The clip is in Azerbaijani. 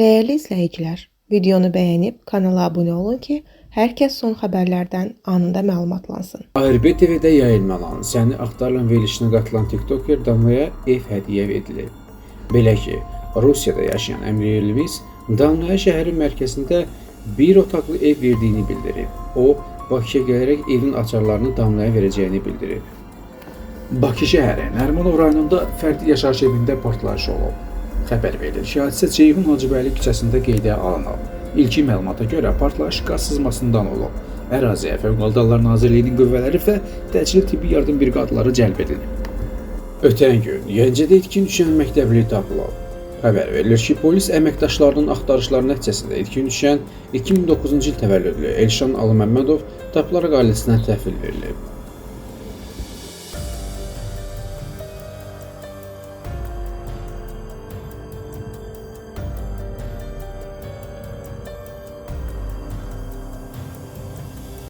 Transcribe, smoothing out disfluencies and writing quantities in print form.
Değerli izləyicilər, videonu bəyənib kanala abunə olun ki, hər kəs son xəbərlərdən anında məlumatlansın. ARB TV-də yayılmanan Səni axtarılan verilişinə qatılan TikToker Damlaya ev hədiyyə edilib. Belə ki, Rusiyada yaşayan Əmir Elvis Damlaya şəhərin mərkəzində bir otaqlı ev verdiyini bildirib. O, Bakıya gələrək evin açarlarını Damlaya verəcəyini bildirib. Bakı şəhəri Nərimanov rayonunda fərdi yaşayış evində partlayış olub. Xəbər verilir ki, hadisə Ceyhun Hacıbəyli küçəsində qeydə alınıb. İlkin məlumata görə partlayış qaz sızmasından olub. Əraziyə Fövqəladə Hallar Nazirliyinin qüvvələri və təcili tibbi yardım briqadaları cəlb edilib. Ötən gün Gəncədə itkin düşən məktəbli tapılıb. Xəbər verilir ki, polis əməkdaşlarının axtarışları nəticəsində itkin düşən 2009-cu il təvəllüdlü Elşan Alıməmmədov tapılaraq ailəsinə təhvil verilib.